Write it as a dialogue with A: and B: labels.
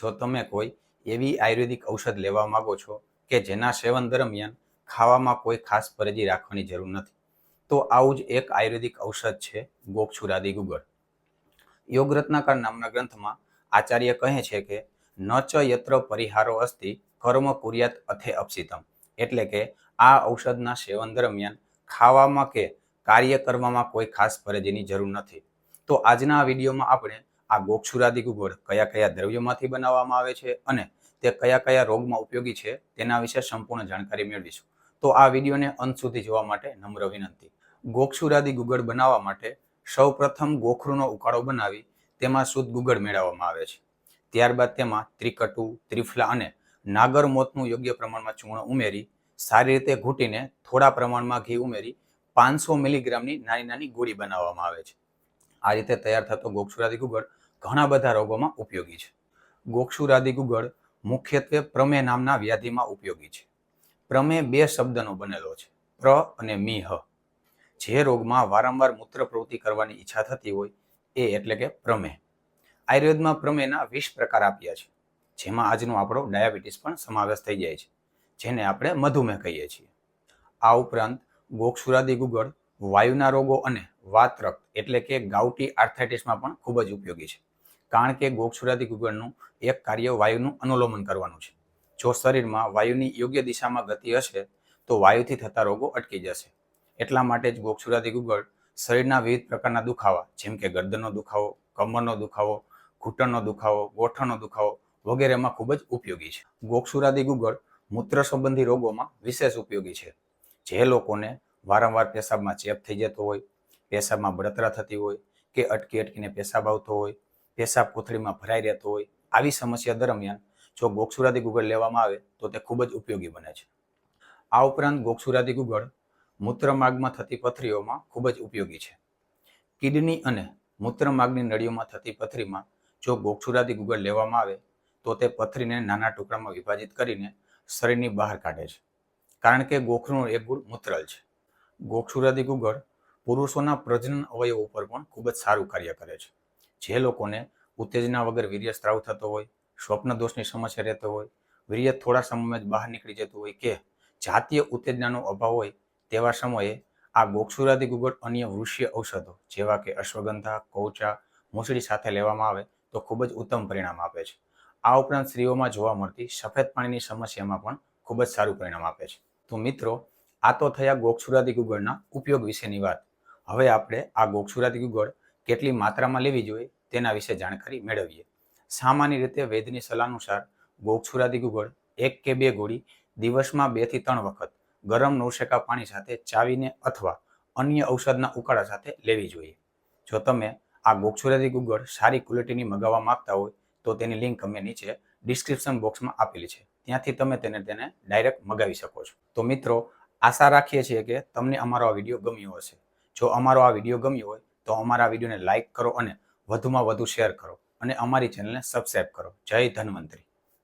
A: જો તમે કોઈ એવી આયુર્વેદિક ઔષધ લેવા માંગો છો કે જેના સેવન દરમિયાન ખાવામાં કોઈ ખાસ પરેજી રાખવાની જરૂર નથી, તો આવું જ એક આયુર્વેદિક ઔષધ છે ગોક્ષુરાદિ ગુગળ. યોગ રત્નાકર નામના ગ્રંથમાં આચાર્ય કહે છે કે ન ચ યત્ર પરિહારો અસ્તિ કર્મ કુર્યાત અથે અપસિતમ, એટલે કે આ ઔષધના સેવન દરમિયાન ખાવામાં કે કાર્ય કરવામાં કોઈ ખાસ પરેજીની જરૂર નથી. તો આજના આ વિડીયોમાં આપણે આ ગોક્ષુરાદિ ગુગળ કયા કયા દ્રવ્યોમાંથી બનાવવામાં આવે છે અને તે કયા કયા રોગમાં ઉપયોગી છે તેના વિશે સંપૂર્ણ જાણકારી મેળવીશું. તો આ વિડીયોને અંત સુધી જોવા માટે નમ્ર વિનંતી. ગોક્ષુરાદિ ગુગળ બનાવવા માટે સૌપ્રથમ ગોખરૂનો ઉકાળો બનાવી તેમાં શુદ્ધ ગુગળ મેળવવામાં આવે છે. ત્યારબાદ તેમાં ત્રિકટુ, ત્રિફલા અને નાગર મોતનું યોગ્ય પ્રમાણમાં ચૂર્ણ ઉમેરી સારી રીતે ઘૂંટીને થોડા પ્રમાણમાં ઘી ઉમેરી 500 મિલીગ્રામની નાની નાની ગોળી બનાવવામાં આવે છે. આ રીતે તૈયાર થતો ગોક્ષુરાદિ ગુગળ ઘણા બધા રોગોમાં ઉપયોગી છે. ગોક્ષુરાદિ ગુગળ મુખ્યત્વે પ્રમેહ નામના વ્યાધિમાં ઉપયોગી છે. પ્રમેહ બે શબ્દનો બનેલો છે, પ્ર અને મીહ. જે રોગમાં વારંવાર મૂત્ર પ્રવૃત્તિ કરવાની ઈચ્છા થતી હોય એ એટલે કે પ્રમેહ. આયુર્વેદમાં પ્રમેહના 20 પ્રકાર આપ્યા છે, જેમાં આજનો આપણો ડાયાબિટીસ પણ સમાવેશ થઈ જાય છે, જેને આપણે મધુમેહ કહીએ છીએ. આ ઉપરાંત ગોક્ષુરાદિ ગુગળ વાયુના રોગો અને વાતરક્ત એટલે કે ગાઉટી આર્થરાઇટિસમાં પણ ખૂબ જ ઉપયોગી છે, કારણ કે ગોક્ષુરાદિ ગુગળનું એક કાર્ય વાયુનું અનુલોમન કરવાનું છે. જો શરીરમાં વાયુની યોગ્ય દિશામાં ગતિ હશે તો વાયુથી થતા રોગો અટકી જશે. એટલા માટે જ ગોક્ષુરાદિ ગુગળ શરીરના વિવિધ પ્રકારના દુખાવા જેમ કે ગરદનનો દુખાવો, કમરનો દુખાવો, ઘૂંટણનો દુખાવો, ગોઠણનો દુખાવો વગેરેમાં ખૂબ જ ઉપયોગી છે. ગોક્ષુરાદિ ગુગળ મૂત્ર સંબંધી રોગોમાં વિશેષ ઉપયોગી છે. જે લોકોને વારંવાર પેશાબમાં ચેપ થઈ જતો હોય, પેશાબમાં બળતરા થતી હોય કે અટકી અટકીને પેશાબ આવતો હોય, પેશાબ કોથળીમાં ભરાઈ રહેતો હોય, આવી સમસ્યા દરમિયાન જો ગોક્ષુરાદિ ગુગળ લેવામાં આવે તો તે ખૂબ જ ઉપયોગી બને છે. આ ઉપરાંત ગોક્ષુરાદિ ગુગળ મૂત્રમાર્ગમાં થતી પથરીઓમાં ખૂબ જ ઉપયોગી છે. કિડની અને મૂત્રમાર્ગની નળીઓમાં થતી પથરીમાં જો ગોક્ષુરાદિ ગુગળ લેવામાં આવે તો તે પથરીને નાના ટુકડામાં વિભાજિત કરીને શરીરની બહાર કાઢે છે, કારણ કે ગોખરૂનું એક ગુણ મૂત્રલ છે. ગોક્ષુરાદિ ગુગળ પુરુષોના પ્રજનન અવયવ ઉપર પણ ખૂબ જ સારું કાર્ય કરે છે. જે લોકોને ઉત્તેજના વગર વીર્ય સ્ત્રાવ થતો હોય, સ્વપ્ન દોષની સમસ્યા રહેતો હોય, વીર્ય થોડા સમયમાં જ બહાર નીકળી જતું હોય કે જાતીય ઉત્તેજનાનો અભાવ હોય, તેવા સમયે આ ગોક્ષુરાદિ ગુગળ અન્ય વૃક્ષીય ઔષધો જેવા કે અશ્વગંધા, કૌચા, મૂસળી સાથે લેવામાં આવે તો ખૂબ જ ઉત્તમ પરિણામ આપે છે. આ ઉપરાંત સ્ત્રીઓમાં જોવા મળતી સફેદ પાણીની સમસ્યામાં પણ ખૂબ જ સારું પરિણામ આપે છે. તો મિત્રો, આ તો થયા ગોક્ષુરાદિ ગુગળના ઉપયોગ વિશેની વાત. હવે આપણે આ ગોક્ષુરાદિ ગુગળ કેટલી માત્રામાં લેવી જોઈએ તેના વિશે જાણકારી મેળવીએ. સામાન્ય રીતે વૈદ્યની સલાહ અનુસાર ગોક્ષુરાદિ ગુગળ 1 કે 2 ગોળી દિવસમાં 2 થી 3 વખત ગરમ નવશેકા પાણી સાથે ચાવીને અથવા અન્ય ઔષધના ઉકાળા સાથે લેવી જોઈએ. જો તમે આ ગોક્ષુરાદિ ગુગળ સારી ક્વોલિટીની મંગાવવા માંગતા હોય તો તેની લિંક અમે નીચે ડિસ્ક્રિપ્શન બોક્સમાં આપેલી છે, ત્યાંથી તમે તેને ડાયરેક્ટ મંગાવી શકો છો. તો મિત્રો, આશા રાખીએ છીએ કે તમને અમારો આ વિડીયો ગમ્યો હશે. જો અમારો આ વિડીયો ગમ્યો હોય તો અમારા વિડીયોને લાઇક કરો અને વધુમાં વધુ શેર કરો અને અમારી ચેનલને સબસ્ક્રાઇબ કરો. જય ધન્વંતરી.